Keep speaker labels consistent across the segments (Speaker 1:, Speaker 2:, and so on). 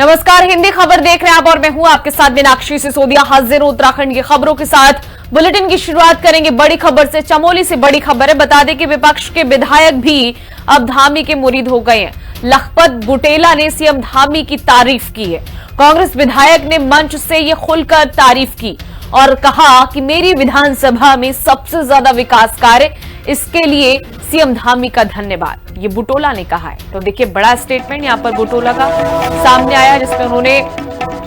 Speaker 1: नमस्कार, हिंदी खबर देख रहे हैं आप और मैं हूं आपके साथ मीनाक्षी सिसोदिया। हाजिर उत्तराखंड की खबरों के साथ बुलेटिन की शुरुआत करेंगे बड़ी खबर से। चमोली से बड़ी खबर है। बता दें कि विपक्ष के विधायक भी अब धामी के मुरीद हो गए हैं। लखपत बुटेला ने सीएम धामी की तारीफ की है। कांग्रेस विधायक ने मंच से ये खुलकर तारीफ की और कहा कि मेरी विधानसभा में सबसे ज्यादा विकास कार्य, इसके लिए सीएम धामी का धन्यवाद, ये बुटोला ने कहा है। तो देखिए, बड़ा स्टेटमेंट यहां पर बुटोला का सामने आया जिसमें उन्होंने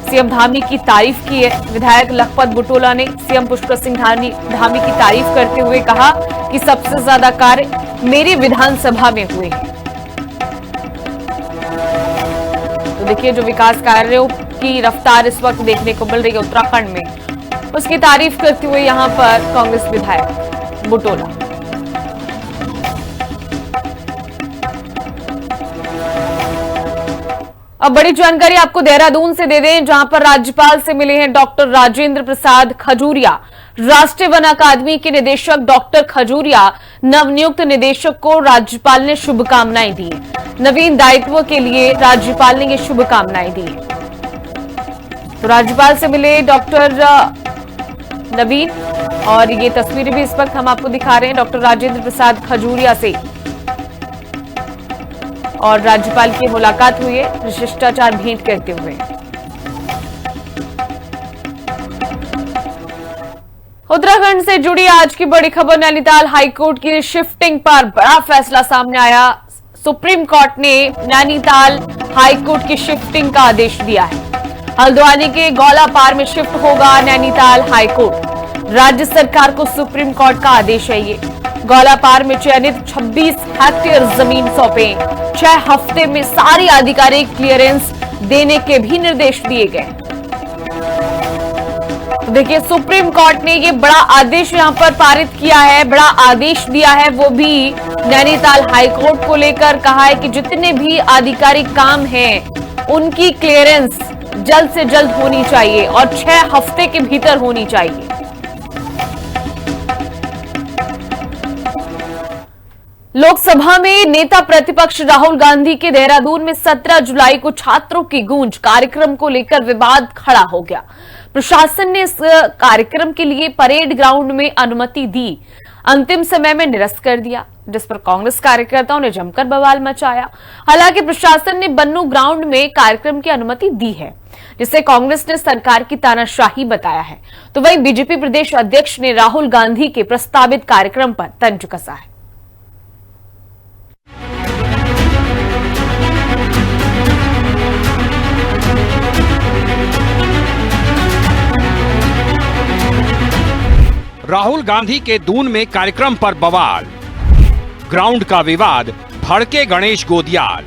Speaker 1: सीएम धामी की तारीफ की है। विधायक लखपत बुटोला ने सीएम पुष्कर सिंह धामी की तारीफ करते हुए कहा कि सबसे ज्यादा कार्य मेरी विधानसभा में हुए हैं। तो देखिए, जो विकास कार्यों की रफ्तार इस वक्त देखने को मिल रही है उत्तराखंड में, उसकी तारीफ करते हुए यहां पर कांग्रेस विधायक बुटोला। अब बड़ी जानकारी आपको देहरादून से दे दें, जहां पर राज्यपाल से मिले हैं डॉक्टर राजेंद्र प्रसाद खजूरिया। राष्ट्रीय वन अकादमी के निदेशक डॉक्टर खजूरिया नवनियुक्त निदेशक को राज्यपाल ने शुभकामनाएं दी। नवीन दायित्व के लिए राज्यपाल ने ये शुभकामनाएं दी। तो राज्यपाल से मिले डॉक्टर नवीन, और ये तस्वीरें भी इस वक्त हम आपको दिखा रहे हैं डॉक्टर राजेंद्र प्रसाद खजूरिया से, और राज्यपाल की मुलाकात हुई है शिष्टाचार भेंट करते हुए। उत्तराखंड से जुड़ी आज की बड़ी खबर, नैनीताल हाईकोर्ट की शिफ्टिंग पर बड़ा फैसला सामने आया। सुप्रीम कोर्ट ने नैनीताल हाईकोर्ट की शिफ्टिंग का आदेश दिया है। हल्द्वानी के गौलापार में शिफ्ट होगा नैनीताल हाईकोर्ट। राज्य सरकार को सुप्रीम कोर्ट का आदेश है। ये गौलापार में चयनित 26 हेक्टेयर जमीन सौंपे। 6 हफ्ते में सारी आधिकारिक क्लियरेंस देने के भी निर्देश दिए गए। तो देखिए, सुप्रीम कोर्ट ने ये बड़ा आदेश यहां पर पारित किया है, बड़ा आदेश दिया है, वो भी नैनीताल हाईकोर्ट को लेकर। कहा है कि जितने भी आधिकारिक काम हैं उनकी क्लियरेंस जल्द से जल्द होनी चाहिए और 6 हफ्ते के भीतर होनी चाहिए। लोकसभा में नेता प्रतिपक्ष राहुल गांधी के देहरादून में 17 जुलाई को छात्रों की गूंज कार्यक्रम को लेकर विवाद खड़ा हो गया। प्रशासन ने इस कार्यक्रम के लिए परेड ग्राउंड में अनुमति दी, अंतिम समय में निरस्त कर दिया, जिस पर कांग्रेस कार्यकर्ताओं ने जमकर बवाल मचाया। हालांकि प्रशासन ने बन्नू ग्राउंड में कार्यक्रम की अनुमति दी है, जिसे कांग्रेस ने सरकार की तानाशाही बताया है। तो वहीं बीजेपी प्रदेश अध्यक्ष ने राहुल गांधी के प्रस्तावित कार्यक्रम पर तंज कसा है।
Speaker 2: राहुल गांधी के दून में कार्यक्रम पर बवाल, ग्राउंड का विवाद, भड़के गणेश गोदियाल।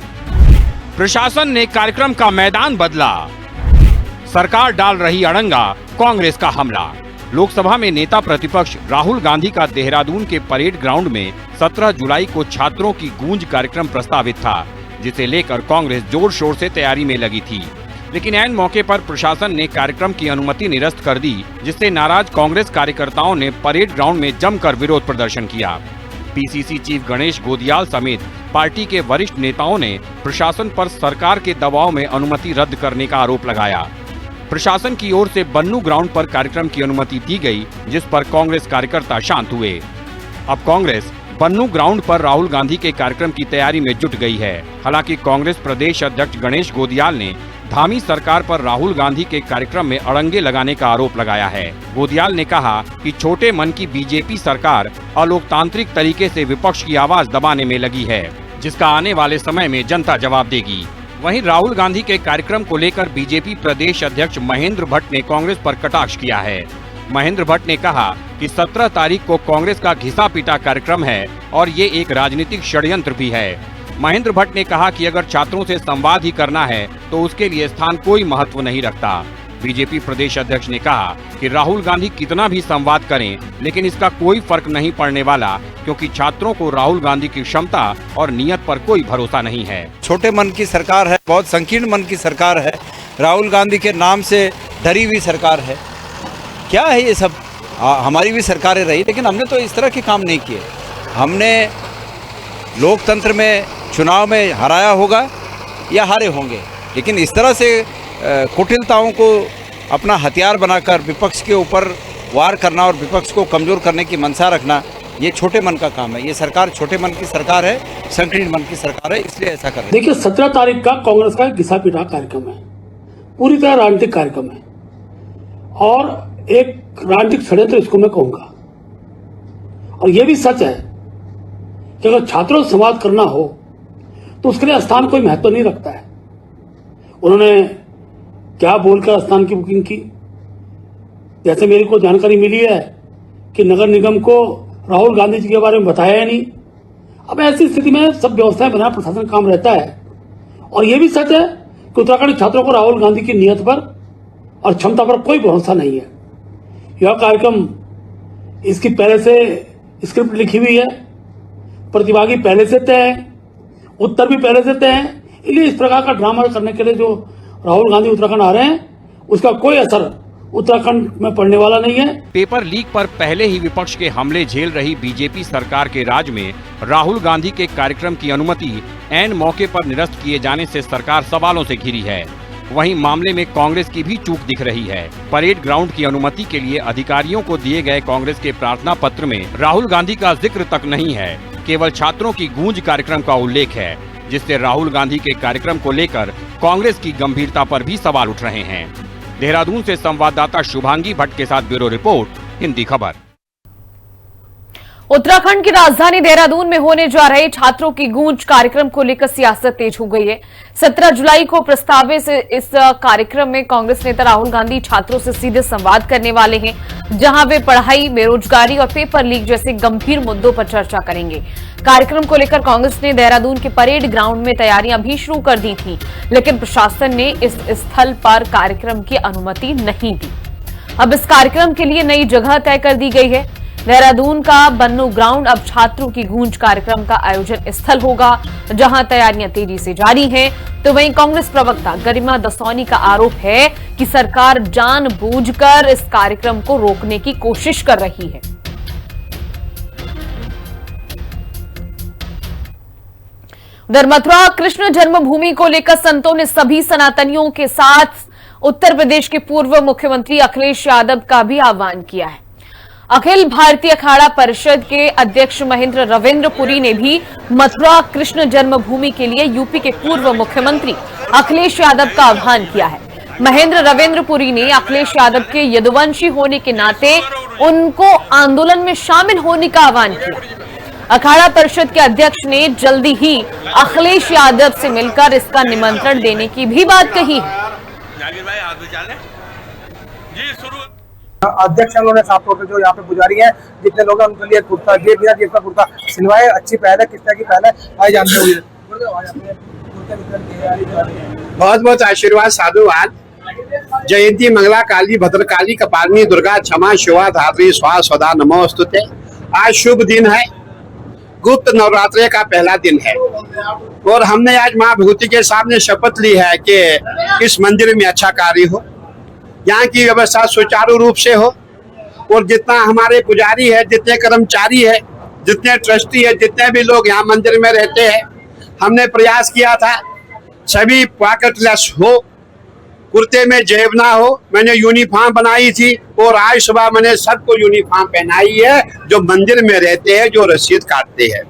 Speaker 2: प्रशासन ने कार्यक्रम का मैदान बदला, सरकार डाल रही अड़ंगा, कांग्रेस का हमला। लोकसभा में नेता प्रतिपक्ष राहुल गांधी का देहरादून के परेड ग्राउंड में 17 जुलाई को छात्रों की गूंज कार्यक्रम प्रस्तावित था, जिसे लेकर कांग्रेस जोर शोर से तैयारी में लगी थी। लेकिन ऐन मौके पर प्रशासन ने कार्यक्रम की अनुमति निरस्त कर दी, जिससे नाराज कांग्रेस कार्यकर्ताओं ने परेड ग्राउंड में जमकर विरोध प्रदर्शन किया। पीसीसी चीफ गणेश गोदियाल समेत पार्टी के वरिष्ठ नेताओं ने प्रशासन पर सरकार के दबाव में अनुमति रद्द करने का आरोप लगाया। प्रशासन की ओर से बन्नू ग्राउंड पर कार्यक्रम की अनुमति दी गई, जिस पर कांग्रेस कार्यकर्ता शांत हुए। अब कांग्रेस बन्नू ग्राउंड पर राहुल गांधी के कार्यक्रम की तैयारी में जुट गई है। हालांकि कांग्रेस प्रदेश अध्यक्ष गणेश गोदियाल ने धामी सरकार पर राहुल गांधी के कार्यक्रम में अड़ंगे लगाने का आरोप लगाया है। गोदियाल ने कहा कि छोटे मन की बीजेपी सरकार अलोकतांत्रिक तरीके से विपक्ष की आवाज दबाने में लगी है, जिसका आने वाले समय में जनता जवाब देगी। वहीं राहुल गांधी के कार्यक्रम को लेकर बीजेपी प्रदेश अध्यक्ष महेंद्र भट्ट ने कांग्रेस पर कटाक्ष किया है। महेंद्र भट्ट ने कहा कि 17 तारीख को कांग्रेस का घिसा पीटा कार्यक्रम है और ये एक राजनीतिक षड्यंत्र भी है। महेंद्र भट्ट ने कहा कि अगर छात्रों से संवाद ही करना है तो उसके लिए स्थान कोई महत्व नहीं रखता। बीजेपी प्रदेश अध्यक्ष ने कहा कि राहुल गांधी कितना भी संवाद करें, लेकिन इसका कोई फर्क नहीं पड़ने वाला, क्योंकि छात्रों को राहुल गांधी की क्षमता और नियत पर कोई भरोसा नहीं है।
Speaker 3: छोटे मन की सरकार है, बहुत संकीर्ण मन की सरकार है, राहुल गांधी के नाम से डरी हुई सरकार है। क्या है ये सब? हमारी भी सरकारें रही, लेकिन हमने तो इस तरह के काम नहीं किए। हमने लोकतंत्र में चुनाव में हराया होगा या हारे होंगे, लेकिन इस तरह से कुटिलताओं को अपना हथियार बनाकर विपक्ष के ऊपर वार करना और विपक्ष को कमज़ोर करने की मंशा रखना, ये छोटे मन का काम है। ये सरकार छोटे मन की सरकार है, संकीर्ण मन की सरकार है, इसलिए ऐसा कर रहे हैं।
Speaker 4: देखिए 17 तारीख का कांग्रेस का घिसा पिटा कार्यक्रम है, पूरी तरह राजनीतिक कार्यक्रम है और एक राजनीतिक षड्यंत्र इसको मैं कहूंगा। और यह भी सच है कि अगर छात्रों से संवाद करना हो तो उसके लिए स्थान कोई महत्व नहीं रखता है। उन्होंने क्या बोलकर स्थान की बुकिंग की, जैसे मेरे को जानकारी मिली है कि नगर निगम को राहुल गांधी जी के बारे में बताया नहीं। अब ऐसी स्थिति में सब व्यवस्थाएं बना प्रशासन काम रहता है। और यह भी सच है कि उत्तराखंड छात्रों को राहुल गांधी की नीयत पर और क्षमता पर कोई भरोसा नहीं है। यह कार्यक्रम, इसकी पहले से स्क्रिप्ट लिखी हुई है, प्रतिभागी पहले से तय है, उत्तर भी पहले से तय है। इसलिए इस प्रकार का ड्रामा करने के लिए जो राहुल गांधी उत्तराखंड आ रहे हैं, उसका कोई असर उत्तराखंड में पड़ने वाला नहीं है।
Speaker 2: पेपर लीक पर पहले ही विपक्ष के हमले झेल रही बीजेपी सरकार के राज में राहुल गांधी के कार्यक्रम की अनुमति ऐन मौके पर निरस्त किए जाने से सरकार सवालों से घिरी है। वहीं मामले में कांग्रेस की भी चूक दिख रही है। परेड ग्राउंड की अनुमति के लिए अधिकारियों को दिए गए कांग्रेस के प्रार्थना पत्र में राहुल गांधी का जिक्र तक नहीं है, केवल छात्रों की गूंज कार्यक्रम का उल्लेख है, जिससे राहुल गांधी के कार्यक्रम को लेकर कांग्रेस की गंभीरता पर भी सवाल उठ रहे हैं। देहरादून से संवाददाता शुभांगी भट्ट के साथ ब्यूरो रिपोर्ट, हिंदी खबर।
Speaker 1: उत्तराखंड की राजधानी देहरादून में होने जा रहे छात्रों की गूंज कार्यक्रम को लेकर सियासत तेज हो गई है। 17 जुलाई को प्रस्तावित इस कार्यक्रम में कांग्रेस नेता राहुल गांधी छात्रों से सीधे संवाद करने वाले हैं, जहां वे पढ़ाई, बेरोजगारी और पेपर लीक जैसे गंभीर मुद्दों पर चर्चा करेंगे। कार्यक्रम को लेकर कांग्रेस ने देहरादून के परेड ग्राउंड में तैयारियां भी शुरू कर दी थी, लेकिन प्रशासन ने इस स्थल पर कार्यक्रम की अनुमति नहीं दी। अब इस कार्यक्रम के लिए नई जगह तय कर दी गई है। देहरादून का बन्नू ग्राउंड अब छात्रों की गूंज कार्यक्रम का आयोजन स्थल होगा, जहां तैयारियां तेजी से जारी हैं। तो वहीं कांग्रेस प्रवक्ता गरिमा दसौनी का आरोप है कि सरकार जानबूझकर इस कार्यक्रम को रोकने की कोशिश कर रही है। उधर मथुरा कृष्ण जन्मभूमि को लेकर संतों ने सभी सनातनियों के साथ उत्तर प्रदेश के पूर्व मुख्यमंत्री अखिलेश यादव का भी आह्वान किया है। अखिल भारतीय अखाड़ा परिषद के अध्यक्ष महेंद्र रविंद्र पुरी ने भी मथुरा कृष्ण जन्मभूमि के लिए यूपी के पूर्व मुख्यमंत्री अखिलेश यादव का आह्वान किया है। महेंद्र रविंद्र पुरी ने अखिलेश यादव के यदुवंशी होने के नाते उनको आंदोलन में शामिल होने का आह्वान किया। अखाड़ा परिषद के अध्यक्ष ने जल्दी ही अखिलेश यादव से मिलकर इसका निमंत्रण देने की भी बात कही है।
Speaker 5: अध्यक्ष उन्होंने साफ तौर पर जो यहाँ पे पुजारी हैं, जितने लोग हैं उनके लिए कुर्ता दे दिया, जिसका कुर्ता सिलवाए। अच्छी पहल है, किस तरह की पहल है आए जानते हुए।
Speaker 6: बहुत बहुत आशीर्वाद साधुवाद। जयंती मंगला काली भद्रकाली कपालिनी दुर्गा क्षमा शिवा धात्री स्वा सदा नमोस्तुते। आज शुभ दिन है, गुप्त नवरात्रि का पहला दिन है और हमने आज माँ भगवती के सामने शपथ ली है कि इस मंदिर में अच्छा कार्य हो, यहाँ की व्यवस्था सुचारू रूप से हो और जितना हमारे पुजारी है, जितने कर्मचारी है, जितने ट्रस्टी है, जितने भी लोग यहाँ मंदिर में रहते हैं, हमने प्रयास किया था सभी पॉकेटलेस हो, कुर्ते में जेब ना हो। मैंने यूनिफॉर्म बनाई थी और आज सुबह मैंने सबको यूनिफॉर्म पहनाई है जो मंदिर में रहते हैं, जो रसीद काटते हैं,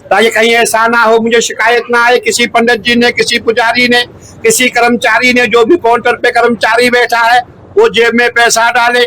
Speaker 6: ताकि कहीं ऐसा ना हो मुझे शिकायत ना आए किसी पंडित जी ने, किसी पुजारी ने, किसी कर्मचारी ने। जो भी काउंटर पे कर्मचारी बैठा है वो जेब में पैसा डाले,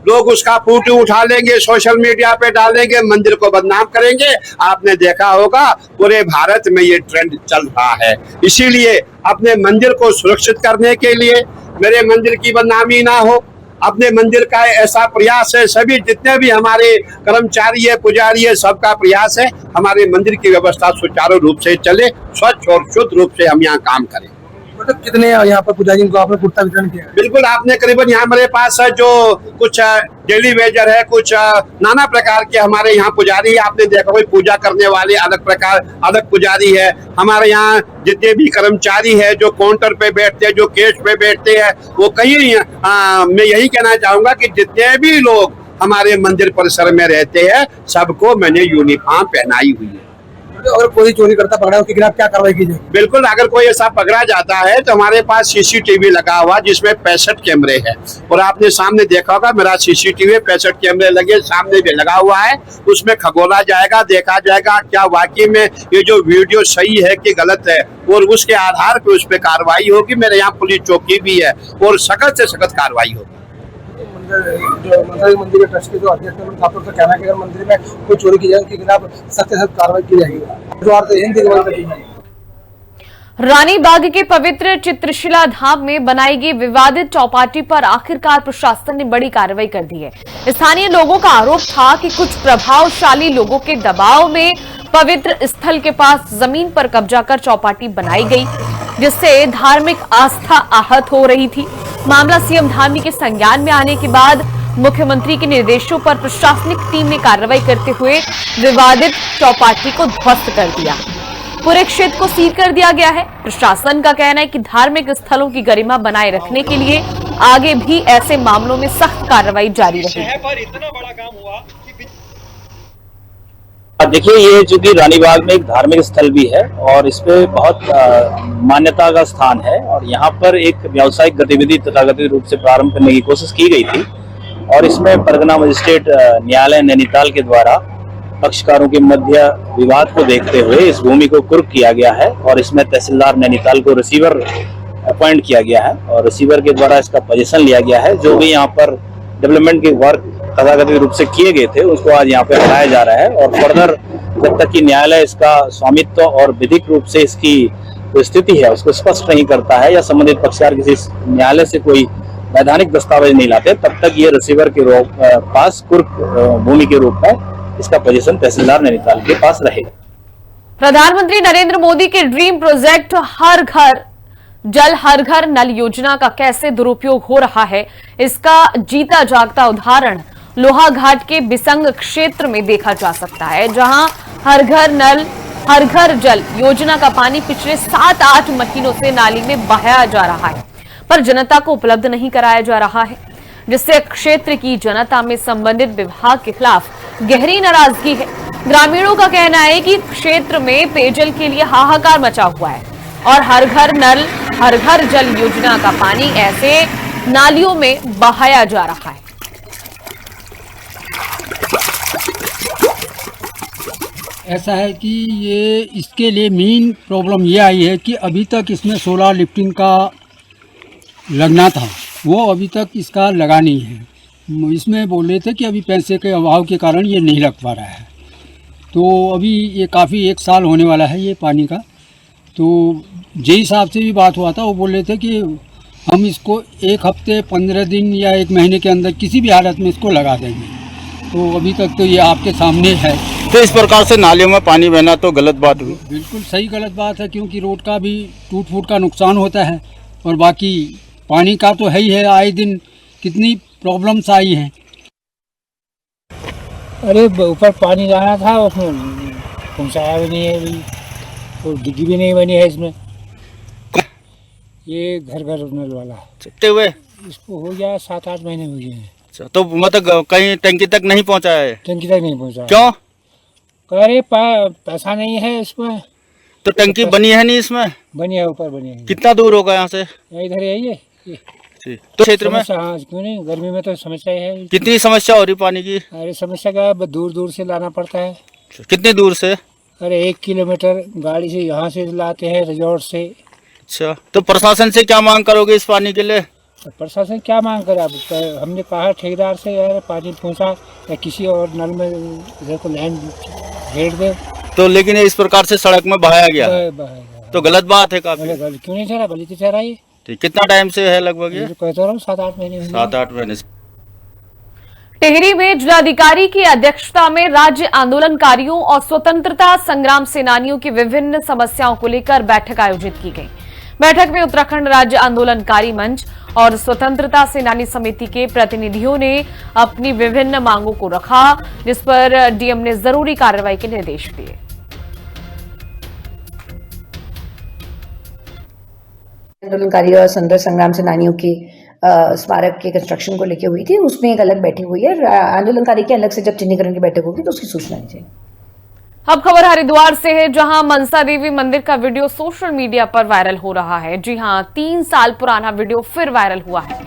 Speaker 6: लोग उसका फोटो उठा लेंगे, सोशल मीडिया पे डालेंगे, मंदिर को बदनाम करेंगे। आपने देखा होगा पूरे भारत में ये ट्रेंड चल रहा है। इसीलिए अपने मंदिर को सुरक्षित करने के लिए, मेरे मंदिर की बदनामी ना हो, अपने मंदिर का ऐसा प्रयास है। सभी जितने भी हमारे कर्मचारी है, पुजारी है, सबका प्रयास है हमारे मंदिर की व्यवस्था सुचारू रूप से चले, स्वच्छ और शुद्ध रूप से हम यहाँ काम करें।
Speaker 5: मतलब कितने यहाँ पर पुजारी को आपने कुर्ता वितरण किया?
Speaker 6: बिल्कुल, आपने करीबन यहाँ मेरे पास जो कुछ डेली वेजर है, कुछ नाना प्रकार के हमारे यहाँ पुजारी है। आपने देखा कोई पूजा करने वाले अलग प्रकार अलग पुजारी है। हमारे यहाँ जितने भी कर्मचारी है जो काउंटर पे बैठते हैं, जो केश पे बैठते हैं, वो कहीं मैं यही कहना चाहूंगा कि जितने भी लोग हमारे मंदिर परिसर में रहते हैं सबको मैंने यूनिफॉर्म पहनाई हुई है।
Speaker 5: अगर कोई चोरी करता पकड़ा उसके खिलाफ क्या कार्रवाई की जाएगी?
Speaker 6: बिल्कुल, अगर कोई ऐसा पकड़ा जाता है तो हमारे पास सीसीटीवी लगा हुआ जिसमें 65 कैमरे हैं और आपने सामने देखा होगा मेरा सीसीटीवी 65 कैमरे लगे सामने भी लगा हुआ है। उसमें खगोला जाएगा, देखा जाएगा क्या वाकई में ये जो वीडियो सही है कि गलत है और उसके आधार पर उस पर कार्रवाई होगी। मेरे यहाँ पुलिस चौकी भी है और सख्त से सख्त कार्रवाई होगी।
Speaker 5: जो मंदिर के ट्रस्ट के जो अध्यक्ष हैं ठाकुर का कहना है कि अगर मंदिर में कोई चोरी की जाए उसके खिलाफ सख्त से सख्त कार्रवाई की जाएगी।
Speaker 1: रानीबाग के पवित्र चित्रशिला धाम में बनाई गई विवादित चौपाटी पर आखिरकार प्रशासन ने बड़ी कार्रवाई कर दी है। स्थानीय लोगों का आरोप था कि कुछ प्रभावशाली लोगों के दबाव में पवित्र स्थल के पास जमीन पर कब्जा कर चौपाटी बनाई गई, जिससे धार्मिक आस्था आहत हो रही थी। मामला सीएम धामी के संज्ञान में आने के बाद मुख्यमंत्री के निर्देशों पर प्रशासनिक टीम ने कार्रवाई करते हुए विवादित चौपाटी को ध्वस्त कर दिया। पूरे क्षेत्र को सील कर दिया गया है। प्रशासन का कहना है कि धार्मिक स्थलों की गरिमा बनाए रखने के लिए आगे भी ऐसे मामलों में सख्त कार्रवाई जारी रहेगी।
Speaker 7: देखिए, ये चूंकि रानीबाग में एक धार्मिक स्थल भी है और इसपे बहुत मान्यता का स्थान है और यहाँ पर एक व्यावसायिक गतिविधि तथाकथित रूप से प्रारंभ करने की कोशिश की गई थी और इसमें परगना मजिस्ट्रेट न्यायालय नैनीताल के द्वारा पक्षकारों के मध्य विवाद को देखते हुए इस भूमि को कुर्क किया गया है और इसमें तहसीलदार नैनीताल को रिसीवर अपॉइंट किया गया है और रिसीवर के द्वारा इसका पोजीशन लिया गया है। जो भी यहाँ पर डेवलपमेंट के वर्क तथाकथित रूप से किए गए थे उसको आज यहाँ पे हटाया जा रहा है और फर्दर जब तक कि न्यायालय इसका स्वामित्व और विधिक रूप से इसकी जो स्थिति है उसको स्पष्ट नहीं करता है या संबंधित पक्षकार किसी न्यायालय से कोई वैधानिक दस्तावेज नहीं लाते, तब तक ये रिसीवर के पास कुर्क भूमि के रूप में इसका पोजीशन तहसीलदार नैनीताल के पास रहेगा।
Speaker 1: प्रधानमंत्री नरेंद्र मोदी के ड्रीम प्रोजेक्ट हर घर जल हर घर नल योजना का कैसे दुरुपयोग हो रहा है, इसका जीता जागता उदाहरण लोहाघाट के बिसंग क्षेत्र में देखा जा सकता है, जहां हर घर नल हर घर जल योजना का पानी पिछले 7-8 महीनों से नाली में बहाया जा रहा है, पर जनता को उपलब्ध नहीं कराया जा रहा है, जिससे क्षेत्र की जनता में संबंधित विभाग के खिलाफ गहरी नाराजगी है। ग्रामीणों का कहना है कि क्षेत्र में पेयजल के लिए हाहाकार मचा हुआ है और हर घर नल हर घर जल योजना का पानी ऐसे नालियों में बहाया जा रहा है।
Speaker 8: ऐसा है कि ये इसके लिए मेन प्रॉब्लम ये आई है कि अभी तक इसमें सोलर लिफ्टिंग का लगना था, वो अभी तक इसका लगा नहीं है। इसमें बोल रहे थे कि अभी पैसे के अभाव के कारण ये नहीं लग पा रहा है। तो अभी ये काफ़ी 1 साल होने वाला है ये पानी का। तो जेई साहब से भी बात हुआ था, वो बोल रहे थे कि हम इसको 1 हफ्ते 15 दिन या 1 महीने के अंदर किसी भी हालत में इसको लगा देंगे। तो अभी तक तो ये आपके सामने है।
Speaker 3: तो इस प्रकार से नालियों में पानी बहना तो गलत बात हुई।
Speaker 8: बिल्कुल सही गलत बात है, क्योंकि रोड का भी टूट फूट का नुकसान होता है और बाकी पानी का तो है ही है। आए दिन कितनी प्रॉब्लम्स आई हैं।
Speaker 9: अरे ऊपर पानी जाना था, उसमें पहुँचाया भी नहीं है अभी, और डिग्गी भी नहीं बनी है इसमें। ये घर घर नल वाला
Speaker 3: चलते हुए
Speaker 9: इसको हो गया 7-8 महीने हो गए हैं।
Speaker 3: तो मतलब कहीं टंकी तक नहीं पहुंचा है?
Speaker 9: टंकी तक नहीं पहुँचा।
Speaker 3: क्यों?
Speaker 9: कह रहे पैसा नहीं है इसमें।
Speaker 3: तो टंकी बनी है नहीं इसमें?
Speaker 9: बनी है, ऊपर बनी है।
Speaker 3: कितना दूर होगा यहाँ से?
Speaker 9: इधर है ये
Speaker 3: तो क्षेत्र में।
Speaker 9: हाँ, क्यों नहीं, गर्मी में तो समस्या है।
Speaker 3: कितनी समस्या हो रही पानी की?
Speaker 9: अरे समस्या क्या, दूर दूर से लाना पड़ता है।
Speaker 3: कितनी दूर से?
Speaker 9: अरे 1 किलोमीटर गाड़ी से यहाँ से लाते हैं रिजॉर्ट से।
Speaker 3: अच्छा, तो प्रशासन से क्या मांग करोगे इस पानी के लिए?
Speaker 9: प्रशासन क्या मांग करे? अब हमने कहा ठेकेदार से यार पानी पहुँचा या किसी और नल में इधर को लाइन घेर दे।
Speaker 3: तो लेकिन इस प्रकार से सड़क में बहाया गया तो गलत बात है काफी।
Speaker 9: क्यों नहीं ठहरा, भली तो ठहरा ये।
Speaker 3: कितना टाइम से है लगभग ये?
Speaker 9: कहता रहा 7-8 महीने।
Speaker 3: 7-8 महीने।
Speaker 1: टिहरी में जिलाधिकारी की अध्यक्षता में राज्य आंदोलनकारियों और स्वतंत्रता संग्राम सेनानियों की विभिन्न समस्याओं को लेकर बैठक आयोजित की गई। बैठक में उत्तराखंड राज्य आंदोलनकारी मंच और स्वतंत्रता सेनानी समिति के प्रतिनिधियों ने अपनी विभिन्न मांगों को रखा, जिस पर डीएम ने जरूरी कार्रवाई के निर्देश दिए।
Speaker 10: आंदोलनकारी और स्वतंत्रता संग्राम सेनानियों के स्मारक के कंस्ट्रक्शन को लेकर हुई थी, उसमें एक अलग बैठक हुई है। आंदोलनकारी के अलग से जब चिन्हीकरण की बैठक होगी तो उसकी सूचना दी जाएगी।
Speaker 1: अब खबर हरिद्वार से है, जहां मनसा देवी मंदिर का वीडियो सोशल मीडिया पर वायरल हो रहा है। जी हां, 3 साल पुराना वीडियो फिर वायरल हुआ है।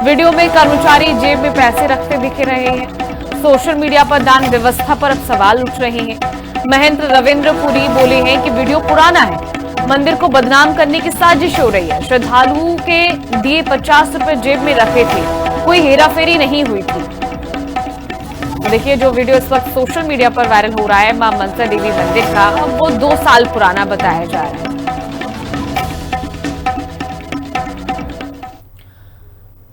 Speaker 1: वीडियो में कर्मचारी जेब में पैसे रखते दिख रहे हैं। सोशल मीडिया पर दान व्यवस्था पर अब सवाल उठ रहे हैं। महेंद्र रविंद्र पुरी बोले हैं कि वीडियो पुराना है, मंदिर को बदनाम करने की साजिश हो रही है। श्रद्धालुओं के दिए 50 रुपए जेब में रखे थे, कोई हेराफेरी नहीं हुई थी। देखिए, जो वीडियो इस वक्त सोशल मीडिया पर वायरल हो रहा है मां मनसा देवी मंदिर का, वो 2 साल पुराना बताया जा रहा है।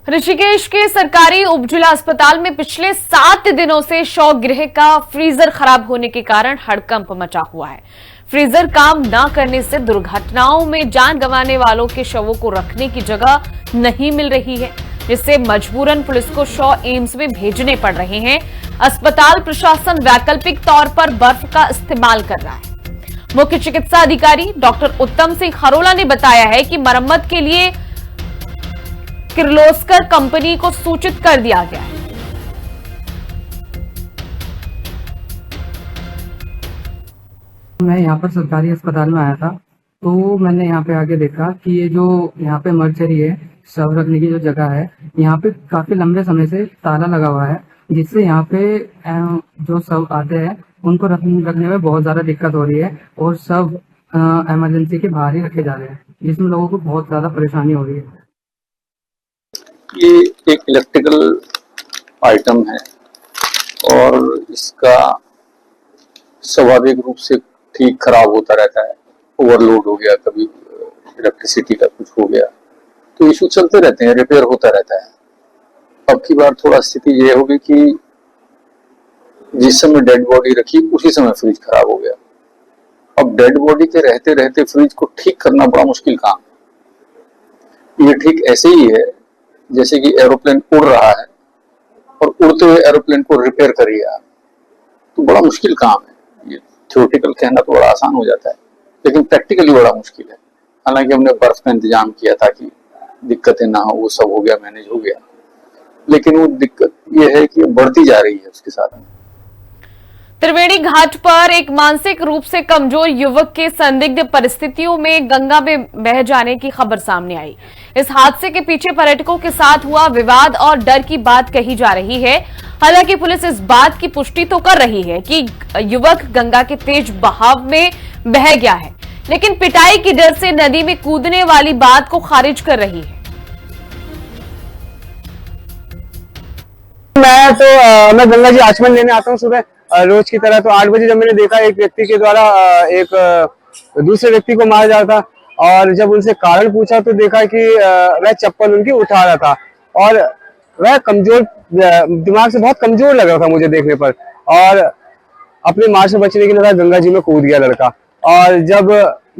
Speaker 1: ऋषिकेश के सरकारी उपजिला अस्पताल में पिछले 7 दिनों से शव गृह का फ्रीजर खराब होने के कारण हड़कंप मचा हुआ है। फ्रीजर काम न करने से दुर्घटनाओं में जान गंवाने वालों के शवों को रखने की जगह नहीं मिल रही है, जिससे मजबूरन पुलिस को शव एम्स में भेजने पड़ रहे हैं। अस्पताल प्रशासन वैकल्पिक तौर पर बर्फ का इस्तेमाल कर रहा है। मुख्य चिकित्सा अधिकारी डॉक्टर उत्तम सिंह खरोला ने बताया है कि मरम्मत के लिए किर्लोस्कर कंपनी को सूचित कर दिया गया है।
Speaker 11: मैं यहाँ पर सरकारी अस्पताल में आया था, तो मैंने यहाँ पे आके देखा कि ये जो यहाँ पे मर्चरी है, शव रखने की जो जगह है, यहाँ पे काफी लंबे समय से ताला लगा हुआ है, जिससे यहाँ पे जो शव आते हैं उनको रखने में बहुत ज्यादा दिक्कत हो रही है और शव इमरजेंसी के बाहर ही रखे जा रहे हैं, जिसमें लोगों को बहुत ज्यादा परेशानी हो रही है।
Speaker 12: ये एक इलेक्ट्रिकल आइटम है और इसका स्वाभाविक रूप से ठीक खराब होता रहता है। ओवरलोड हो गया, कभी इलेक्ट्रिसिटी का कुछ हो गया, तो इशू चलते रहते हैं, रिपेयर होता रहता है। अब की बार थोड़ा स्थिति ये होगी कि जिस समय डेड बॉडी रखी उसी समय फ्रिज खराब हो गया। अब डेड बॉडी के रहते रहते फ्रिज को ठीक करना बड़ा मुश्किल काम। ये ठीक ऐसे ही है जैसे कि एरोप्लेन उड़ रहा है और उड़ते हुए एरोप्लेन को रिपेयर करिए आप, तो बड़ा मुश्किल काम है। ये थ्योरेटिकल कहना तो बड़ा आसान हो जाता है, लेकिन प्रैक्टिकली बड़ा मुश्किल है। हालांकि हमने बर्फ का इंतजाम किया था कि दिक्कतें ना हो, वो सब हो गया, मैनेज हो गया, लेकिन वो दिक्कत ये है कि बढ़ती जा रही है उसके साथ।
Speaker 1: त्रिवेणी घाट पर एक मानसिक रूप से कमजोर युवक के संदिग्ध परिस्थितियों में गंगा में बह जाने की खबर सामने आई। इस हादसे के पीछे पर्यटकों के साथ हुआ विवाद और डर की बात कही जा रही है। हालांकि पुलिस इस बात की पुष्टि तो कर रही है कि युवक गंगा के तेज बहाव में बह गया है, लेकिन पिटाई की डर से नदी में कूदने वाली बात को खारिज कर रही है।
Speaker 5: मैं गंगा जी आचमन लेने आता हूँ सुबह रोज की तरह। तो 8 बजे जब मैंने देखा एक व्यक्ति के द्वारा एक दूसरे व्यक्ति को मारा जा रहा था, और जब उनसे कारण पूछा तो देखा कि वह चप्पल उनकी उठा रहा था और वह कमजोर, दिमाग से बहुत कमजोर लग रहा था मुझे देखने पर, और अपनी मार से बचने के लिए गंगा जी में कूद गया लड़का। और जब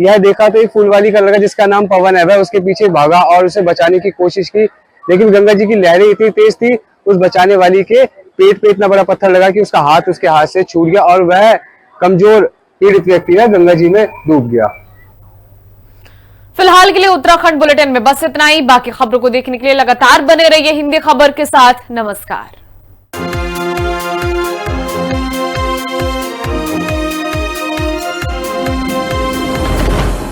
Speaker 5: यह देखा तो एक फूलवाली का लड़का जिसका नाम पवन है, वह उसके पीछे भागा और उसे बचाने की कोशिश की, लेकिन गंगा जी की लहरें इतनी तेज थी, उस बचाने वाली के पेट पे इतना बड़ा पत्थर लगा कि उसका हाथ उसके हाथ से छूट गया और वह कमजोर पीड़ित व्यक्ति है गंगा जी में डूब गया।
Speaker 1: फिलहाल के लिए उत्तराखंड बुलेटिन में बस इतना ही। बाकी खबरों को देखने के लिए लगातार बने रहिए हिंदी खबर के साथ। नमस्कार।